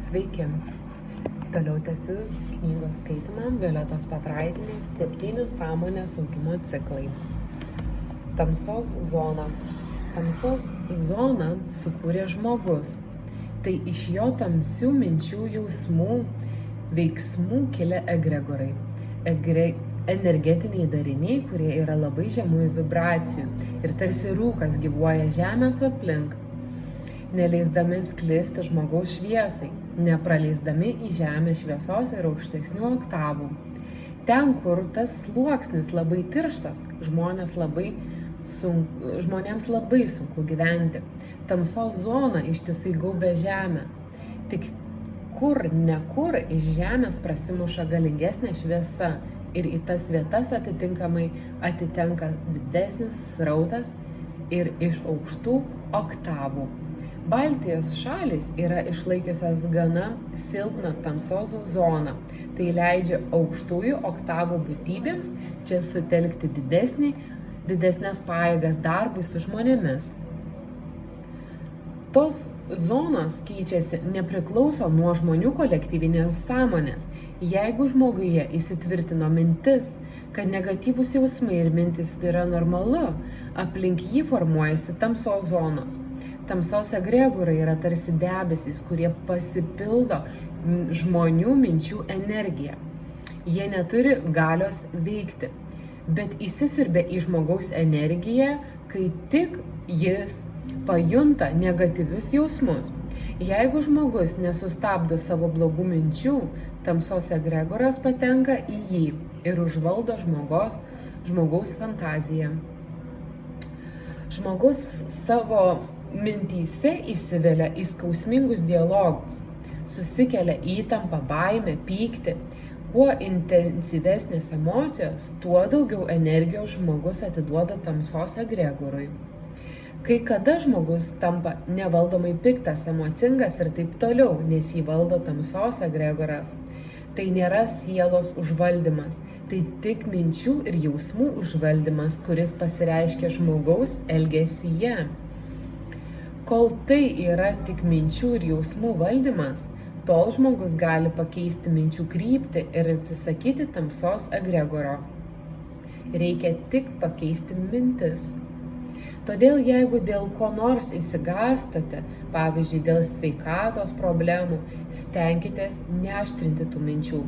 Sveiki! Toliau tęsiu knygos skaitimą Violetos Petraitienės 7 sąmonės augimo ciklai. Tamsos zona. Tamsos zoną sukūrė žmogus. Tai iš jo tamsių minčių, jausmų, veiksmų kilę egregorai. Energetiniai dariniai, kurie yra labai žemųjų vibracijų ir tarsi rūkas gyvuoja žemės aplink, neleisdami sklisti žmogaus šviesai, nepraleisdami į žemę šviesos ir aukštesnių oktavų. Ten, kur tas sluoksnis labai tirštas, žmonėms labai sunku gyventi. Tamsos zona ištisai gaubia žemę. Tik kur nekur iš žemės prasimuša galingesnė šviesa ir į tas vietas atitinkamai atitenka didesnis srautas ir iš aukštų oktavų. Baltijos šalys yra išlaikiusios gana silpną tamsos zoną. Tai leidžia aukštųjų oktavų būtybėms čia sutelkti didesnės pajėgas darbui su žmonėmis. Tos zonos keičiasi nepriklauso nuo žmonių kolektyvinės sąmonės. Jeigu žmoguje įsitvirtino mintis, kad negatyvūs jausmai ir mintis yra normalu, aplink jį formuojasi tamsos zonos. Tamsos egregorai yra tarsi debesys, kurie pasipildo žmonių minčių energiją. Jie neturi galios veikti, bet įsisiurbia į žmogaus energiją, kai tik jis pajunta negatyvius jausmus. Jeigu žmogus nesustabdo savo blogų minčių, tamsos egregoras patenka į jį ir užvaldo žmogaus fantaziją. Žmogus savo mintyse įsivelia į skausmingus dialogus, susikelia įtampą, baimę, pyktį. Kuo intensyvesnės emocijos, tuo daugiau energijos žmogus atiduoda tamsos egregorui. Kai kada žmogus tampa nevaldomai piktas, emocingas ir taip toliau, nes jį valdo tamsos egregoras. Tai nėra sielos užvaldymas, tai tik minčių ir jausmų užvaldymas, kuris pasireiškia žmogaus elgesyje. Kol tai yra tik minčių ir jausmų valdymas, tol žmogus gali pakeisti minčių kryptį ir atsisakyti tamsos egregoro. Reikia tik pakeisti mintis. Todėl jeigu dėl ko nors įsigąstate, pavyzdžiui, dėl sveikatos problemų, stenkitės neaštrinti tų minčių.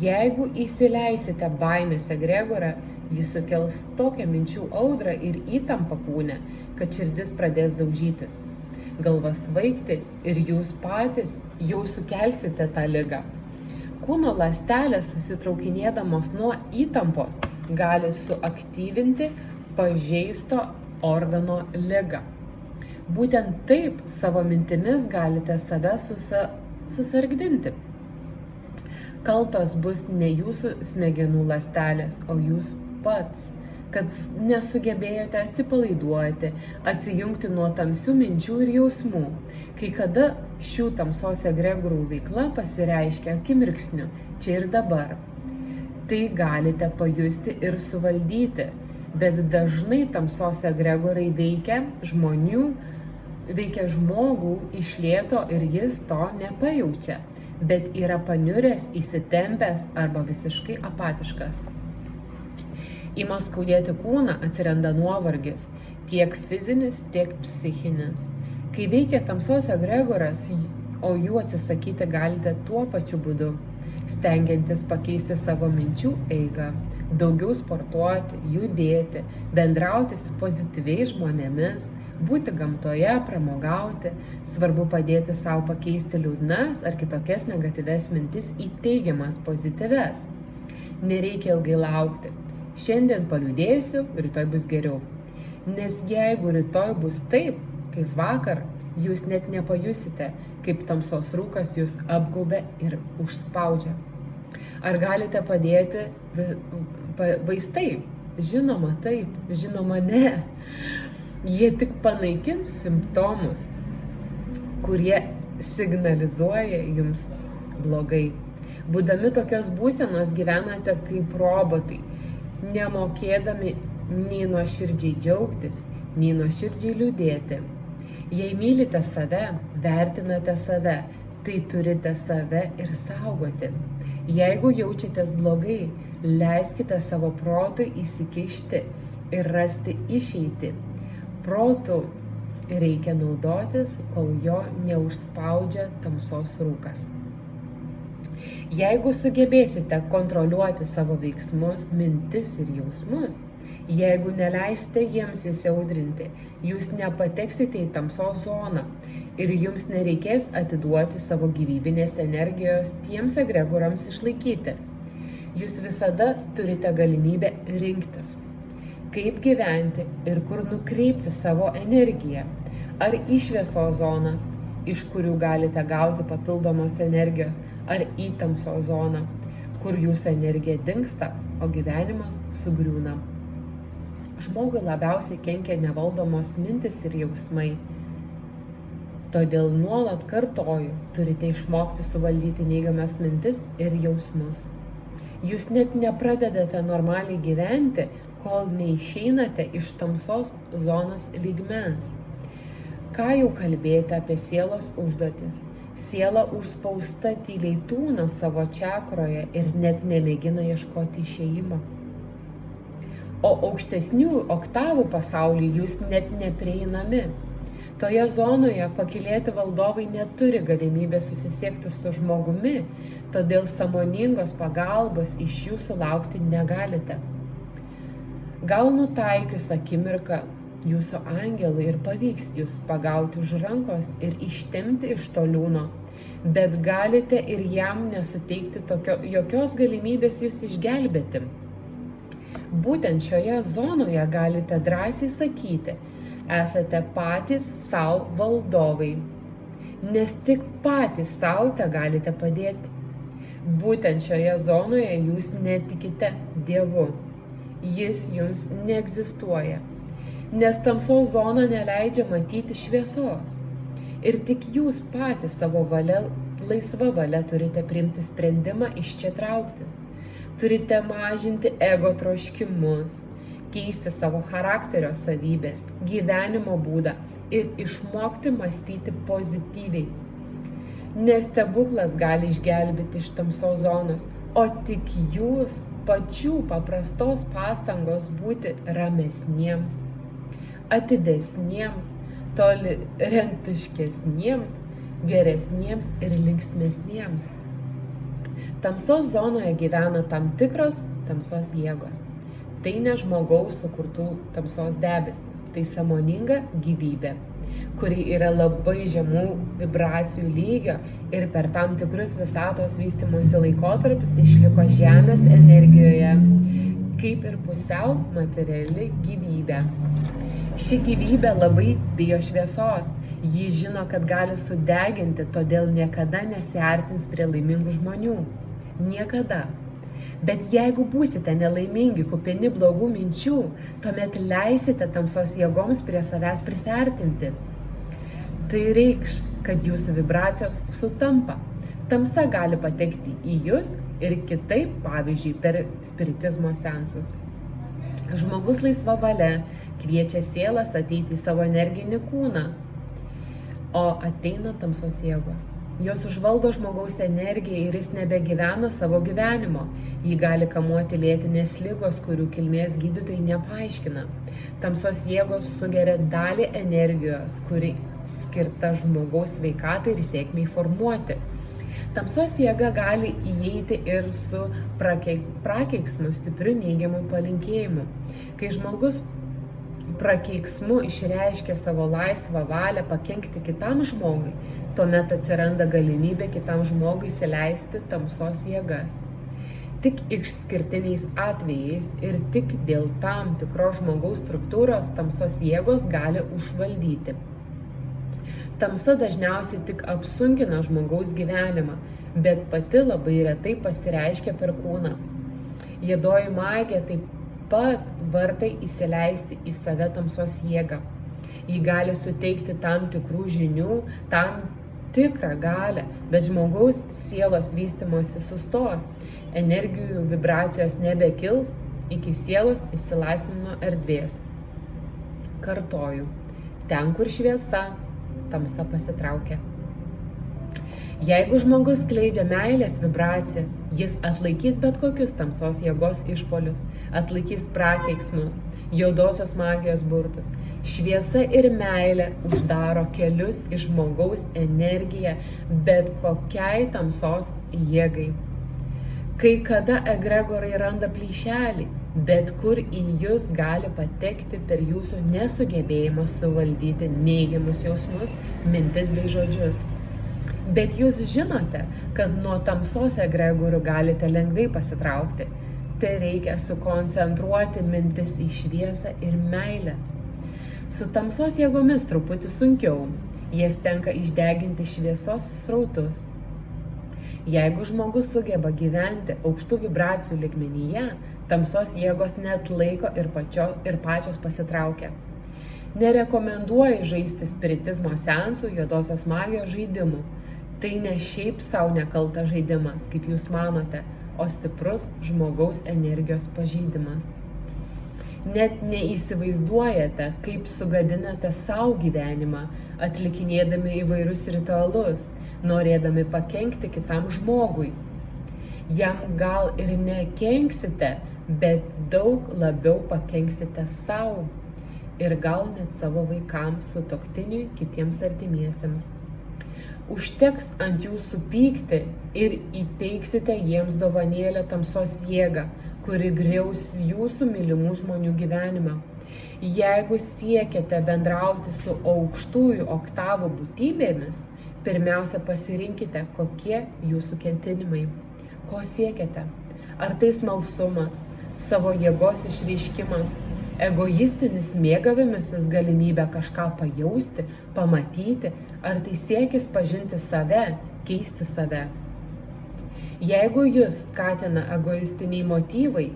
Jeigu įsileisite baimės egregorą, jis sukels tokią minčių audrą ir įtampą kūne, kad širdis pradės daužytis, galva svaigti ir jūs patys jau sukelsite tą ligą. Kūno ląstelės susitraukinėdamos nuo įtampos gali suaktyvinti pažeisto organo ligą. Būtent taip savo mintimis galite save susargdinti. Kaltos bus ne jūsų smegenų ląstelės, o jūs pats, kad nesugebėjote atsipalaiduoti, atsijungti nuo tamsių minčių ir jausmų. Kai kada šių tamsos egregorų veikla pasireiškia akimirksniu, čia ir dabar. Tai galite pajusti ir suvaldyti. Bet dažnai tamsos egregorai veikia žmogų iš lėto ir jis to nepajaučia, bet yra paniuręs, įsitempęs arba visiškai apatiškas. Ima skaudėti kūną, atsiranda nuovargis, tiek fizinis, tiek psichinis. Kai veikia tamsos egregoras, o jų atsisakyti galite tuo pačiu būdu, stengiantis pakeisti savo minčių eigą. Daugiau sportuoti, judėti, bendrauti su pozityviais žmonėmis, būti gamtoje, pramogauti. Svarbu padėti savo pakeisti liūdnas ar kitokias negatyves mintis į teigiamas, pozityves. Nereikia ilgai laukti. Šiandien paliūdėsiu, rytoj bus geriau. Nes jeigu rytoj bus taip, kaip vakar, jūs net nepajusite, kaip tamsos rūkas jūs apgaubia ir užspaudžia. Ar galite padėti vaistai? Žinoma taip, žinoma ne. Jie tik panaikins simptomus, kurie signalizuoja jums blogai. Būdami tokios būsenos gyvenate kaip robotai, nemokėdami nei nuoširdžiai džiaugtis, nei nuoširdžiai liūdėti. Jei mylite save, vertinate save, tai turite save ir saugoti. Jeigu jaučiatės blogai, leiskite savo protui įsikišti ir rasti išeitį. Protu reikia naudotis, kol jo neužspaudžia tamsos rūkas. Jeigu sugebėsite kontroliuoti savo veiksmus, mintis ir jausmus, jeigu neleisite jiems įsiaudrinti, jūs nepateksite į tamsos zoną ir jums nereikės atiduoti savo gyvybinės energijos tiems egregorams išlaikyti. Jūs visada turite galimybę rinktis, kaip gyventi ir kur nukreipti savo energiją. Ar į šviesos zonas, iš kurių galite gauti papildomos energijos, ar į tamsos zoną, kur jūsų energija dingsta, o gyvenimas sugriūna. Žmogui labiausiai kenkia nevaldomos mintis ir jausmai. Todėl nuolat kartoju, turite išmokti suvaldyti neigiamas mintis ir jausmus. Jūs net nepradedate normaliai gyventi, kol neišeinate iš tamsos zonos lygmens. Ką jau kalbėti apie sielos užduotis? Siela užspausta tyliai tūno savo čakroje ir net nemėgina ieškoti išėjimo. O aukštesnių oktavų pasaulyje jūs net neprieinami. Toje zonoje pakylėti valdovai neturi galimybę susisiekti su žmogumi, todėl sąmoningos pagalbos iš jų sulaukti negalite. Gal nutaikius akimirką jūsų angelui ir pavyks jūs pagauti už rankos ir ištempti iš to liūno, bet galite ir jam nesuteikti jokios galimybės jūs išgelbėti. Būtent šioje zonoje galite drąsiai sakyti, esate patys savo valdovai, nes tik patys savo te galite padėti. Būtent šioje zonoje jūs netikite Dievu, jis jums neegzistuoja, nes tamsos zona neleidžia matyti šviesos. Ir tik jūs patys savo valia, laisva valia turite priimti sprendimą iš čia trauktis. Turite mažinti ego troškimus, keisti savo charakterio savybės, gyvenimo būdą ir išmokti mąstyti pozityviai. Nes stebuklas gali išgelbėti iš tamsos zonos, o tik jūs pačių paprastos pastangos būti ramesniems, atidesniems, tolerantiškesniems, geresniems ir linksmesniems. Tamsos zonoje gyvena tam tikros tamsos jėgos. Tai ne žmogaus sukurtų tamsos debesis, tai sąmoninga gyvybė, kuri yra labai žemų vibracijų lygio ir per tam tikrus visatos vystymosi laikotarpius išliko žemės energijoje, kaip ir pusiau materiali gyvybė. Ši gyvybė labai bijo šviesos, ji žino, kad gali sudeginti, todėl niekada nesiartins prie laimingų žmonių. Niekada. Bet jeigu būsite nelaimingi, kupini blogų minčių, tuomet leisite tamsos jėgoms prie savęs prisiartinti. Tai reikš, kad jūsų vibracijos sutampa. Tamsa gali patekti į jūs ir kitaip, pavyzdžiui, per spiritizmo seansus. Žmogus laisva valia kviečia sielas ateiti į savo energinį kūną, o ateina tamsos jėgos. Jos užvaldo žmogaus energiją ir jis nebegyvena savo gyvenimo. Jį gali kamuoti lėtinės ligos, kurių kilmės gydytojai nepaaiškina. Tamsos jėgos sugeria dalį energijos, kuri skirta žmogaus sveikatai ir sėkmei formuoti. Tamsos jėga gali įeiti ir su prakeiksmu, stipriu neigiamu palinkėjimu. Kai žmogus prakeiksmu išreiškia savo laisvą valią pakenkti kitam žmogui, tuomet atsiranda galimybė kitam žmogui įsileisti tamsos jėgas. Tik išskirtiniais atvejais ir tik dėl tam tikros žmogaus struktūros tamsos jėgos gali užvaldyti. Tamsa dažniausiai tik apsunkina žmogaus gyvenimą, bet pati labai retai pasireiškia per kūną. Juodoji magija taip pat vartai įsileisti į save tamsos jėgą. Ji gali suteikti tam tikrų žinių, tam tikrą galią, bet žmogaus sielos vystymosi sustos, energijų vibracijos nebekils iki sielos išsilaisvinimo erdvės. Kartoju, ten, kur šviesa, tamsa pasitraukia. Jeigu žmogus skleidžia meilės vibracijas, jis atlaikys bet kokius tamsos jėgos išpolius, atlaikys prakeiksmus, juodosios magijos burtus. Šviesa ir meilė uždaro kelius į žmogaus energiją bet kokiai tamsos jėgai. Kai kada egregorai randa plyšelį, bet kur į jūs gali patekti per jūsų nesugebėjimą suvaldyti neigiamus jausmus, mintis bei žodžius. Bet jūs žinote, kad nuo tamsos egregorių galite lengvai pasitraukti. Tai reikia sukoncentruoti mintis į šviesą ir meilę. Su tamsos jėgomis truputį sunkiau, jas tenka išdeginti šviesos srautus. Jeigu žmogus sugeba gyventi aukštų vibracijų lygmenyje, tamsos jėgos neatlaiko ir pačios pasitraukia. Nerekomenduoju žaisti spiritizmo seansų, juodosios magijos žaidimų. Tai ne šiaip sau nekaltas žaidimas, kaip jūs manote, o stiprus žmogaus energijos pažeidimas. Net neįsivaizduojate, kaip sugadinate savo gyvenimą, atlikinėdami įvairius ritualus, norėdami pakenkti kitam žmogui. Jam gal ir nekenksite, bet daug labiau pakenksite savo ir gal net savo vaikams, sutuoktiniui, kitiems artimiesiems. Užteks ant jūsų pykti ir įteiksite jiems dovanėlę tamsos jėgą, kuri griaus jūsų mylimų žmonių gyvenimą. Jeigu siekiate bendrauti su aukštųjų oktavų būtybėmis, pirmiausia pasirinkite, kokie jūsų ketinimai. Ko siekiate? Ar tai smalsumas, savo jėgos išreiškimas, egoistinis mėgavimasis galimybę kažką pajausti, pamatyti, ar tai siekis pažinti save, keisti save. Jeigu jūs skatina egoistiniai motyvai,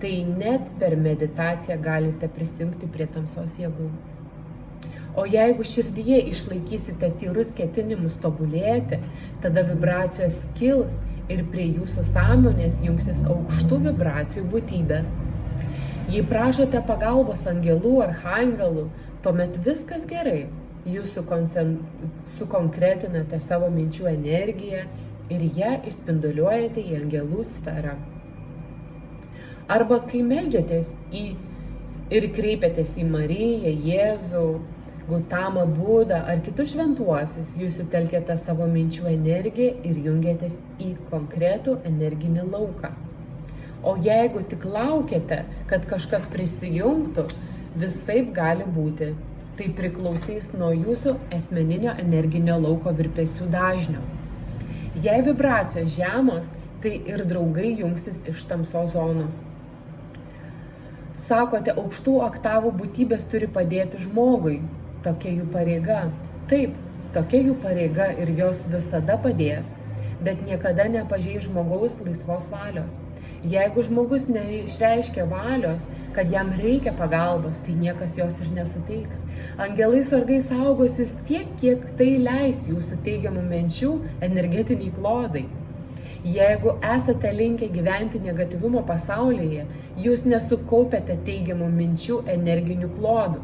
tai net per meditaciją galite prisijungti prie tamsos jėgų. O jeigu širdyje išlaikysite tyrus ketinimus tobulėti, tada vibracijos kils ir prie jūsų sąmonės jungsis aukštų vibracijų būtybės. Jei prašote pagalbos angelų ar archangelų, tuomet viskas gerai. Jūs sukonkretinate savo minčių energiją ir ją išspinduliuojate į angelų sferą. Arba kai meldžiatės ir kreipiatės į Mariją, Jėzų, Gautamą Budą ar kitus šventuosius, jūs sutelkiate savo minčių energiją ir jungiatės į konkretų energinį lauką. O jeigu tik laukiate, kad kažkas prisijungtų, visaip gali būti. Tai priklausys nuo jūsų asmeninio energinio lauko virpesių dažnio. Jei vibracijos žemos, tai ir draugai jungsis iš tamsos zonos. Sakote, aukštų oktavų būtybės turi padėti žmogui. Tokia jų pareiga. Taip, tokia jų pareiga ir jos visada padės, bet niekada nepažeis žmogaus laisvos valios. Jeigu žmogus neišreiškia valios, kad jam reikia pagalbos, tai niekas jos ir nesuteiks. Angelai sargai saugos jūs tiek, kiek tai leis jūsų teigiamų minčių energetiniai klodai. Jeigu esate linkę gyventi negatyvumo pasaulyje, jūs nesukaupėte teigiamų minčių energinių klodų,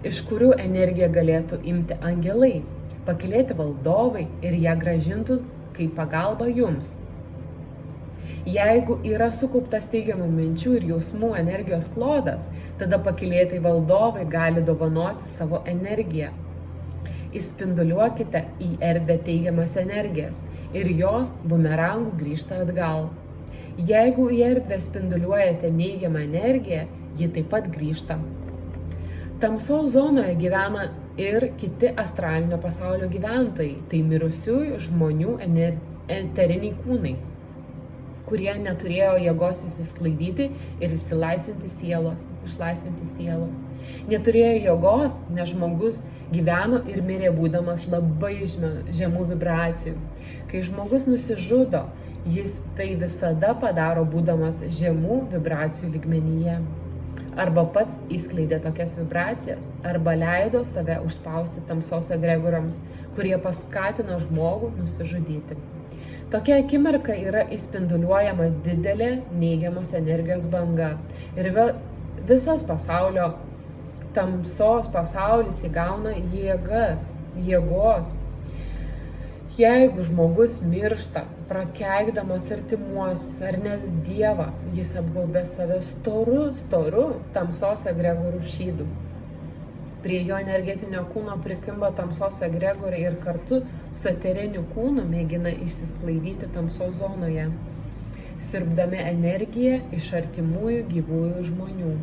iš kurių energiją galėtų imti angelai, pakylėti valdovai ir ją grąžintų kaip pagalba jums. Jeigu yra sukauptas teigiamų minčių ir jausmų energijos klodas, tada pakylėtai valdovai gali dovanoti savo energiją. Įspinduliuokite į erdvę teigiamas energijas ir jos bumerangų grįžta atgal. Jeigu į erdvę spinduliuojate neigiamą energiją, ji taip pat grįžta. Tamsos zonoje gyvena ir kiti astralinio pasaulio gyventojai, tai mirusiųjų žmonių eteriniai kūnai, kurie neturėjo jėgos įsisklaidyti ir išlaisvinti sielos. Neturėjo jėgos, nes žmogus gyveno ir mirė būdamas labai žemų vibracijų. Kai žmogus nusižudo, jis tai visada padaro būdamas žemų vibracijų lygmenyje. Arba pats įskleidė tokias vibracijas, arba leido save užspausti tamsos egregoriams, kurie paskatino žmogų nusižudyti. Tokia akimirka yra įspinduliuojama didelė neigiamos energijos banga ir visas tamsos pasaulis įgauna jėgos. Jeigu žmogus miršta, prakeikdamas artimuosius ar net Dievą, jis apgaubė save storu tamsos egregorų šydu. Prie jo energetinio kūno prikimba tamsos egregoriai ir kartu su eteriniu kūnu mėgina išsisklaidyti tamsos zonoje, siurbdami energiją iš artimųjų gyvųjų žmonių.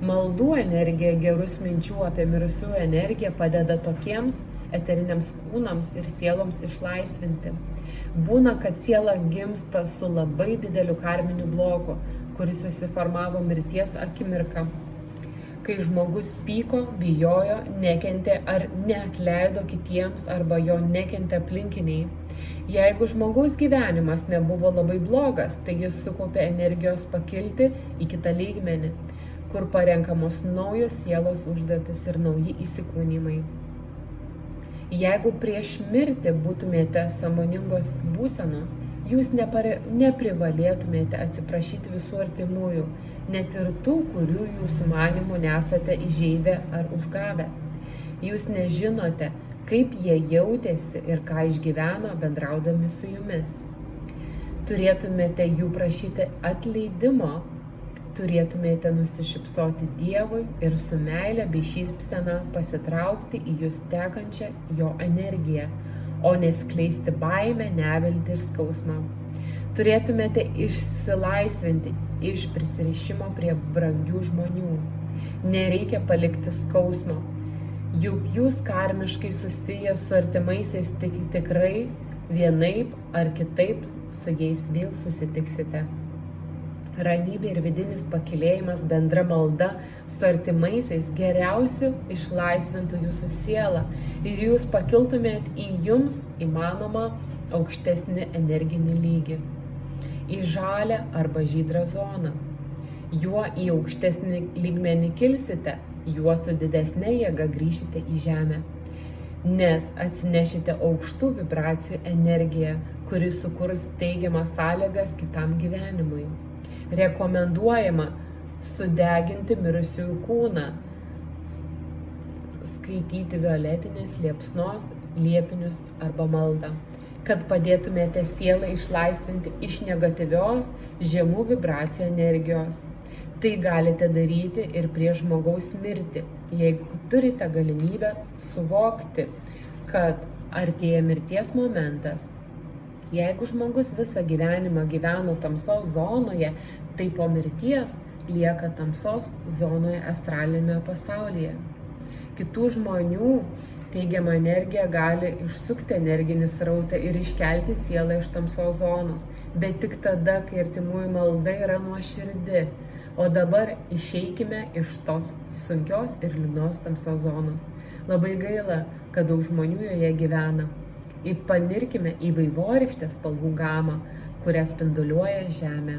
Maldų energija, gerus minčių apie mirusiųjų energiją padeda tokiems eteriniams kūnams ir sieloms išlaisvinti. Būna, kad siela gimsta su labai dideliu karminiu bloku, kuris susiformavo mirties akimirką, kai žmogus pyko, bijojo, nekentė ar neatleido kitiems arba jo nekentė aplinkiniai. Jeigu žmogaus gyvenimas nebuvo labai blogas, tai jis sukaupė energijos pakilti į kitą lygmenį, kur parenkamos naujos sielos užduotis ir nauji įsikūnymai. Jeigu prieš mirtį būtumėte sąmoningos būsenos, jūs neprivalėtumėte atsiprašyti visų artimųjų, net ir tų, kurių jūsų manymu nesate įžeidę ar užgavę. Jūs nežinote, kaip jie jautėsi ir ką išgyveno bendraudami su jumis. Turėtumėte jų prašyti atleidimo, turėtumėte nusišypsoti Dievui ir su meile bei šypsena pasitraukti į jūs tekančią jo energiją, o neskleisti baimę, neviltį ir skausmą. Turėtumėte išsilaisvinti iš prisirišimo prie brangių žmonių. Nereikia palikti skausmo, juk jūs karmiškai susiję su artimaisiais tikrai vienaip ar kitaip su jais vėl susitiksite. Ramybė ir vidinis pakylėjimas, bendra malda su artimaisiais geriausiu išlaisvintų jūsų sielą ir jūs pakiltumėt į jums įmanomą aukštesnį energinį lygį, į žalią arba žydrą zoną. Juo į aukštesnį lygmenį kilsite, juo su didesnė jėga grįšite į žemę, nes atsinešite aukštų vibracijų energiją, kuri sukurs teigiamas sąlygas kitam gyvenimui. Rekomenduojama sudeginti mirusiųjų kūną, skaityti violetinės liepsnos, liepinius arba maldą, kad padėtumėte sielą išlaisvinti iš negatyvios, žemų vibracijų energijos. Tai galite daryti ir prieš žmogaus mirtį, jeigu turite galimybę suvokti, kad artėja mirties momentas. Jeigu žmogus visą gyvenimą gyveno tamsos zonoje, tai po mirties lieka tamsos zonoje astralinėme pasaulyje. Kitų žmonių teigiama energija gali išsukti energinį srautą ir iškelti sielą iš tamsos zonos, bet tik tada, kai artimųjų malda yra nuoširdi. O dabar išeikime iš tos sunkios ir liūdnos tamsos zonos. Labai gaila, kad daug žmonių joje gyvena. Panirkime į vaivorykštės spalvų gamą, kurią spinduliuoja Žemė.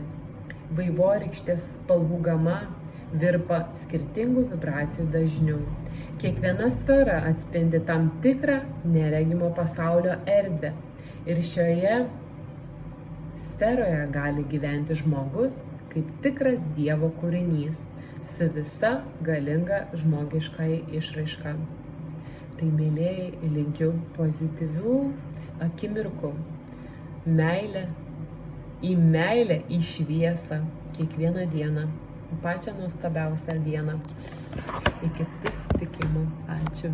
Vaivorykštės spalvų gama virpa skirtingų vibracijų dažnių. Kiekviena sfera atspindi tam tikrą neregimo pasaulio erdvę. Ir šioje sferoje gali gyventi žmogus kaip tikras Dievo kūrinys su visa galinga žmogiškai išraiška. Tai, mielieji, linkiu pozityvių akimirkų, į meilę, į šviesą kiekvieną dieną, pačią nuostabiausią dieną. Iki susitikimų. Ačiū.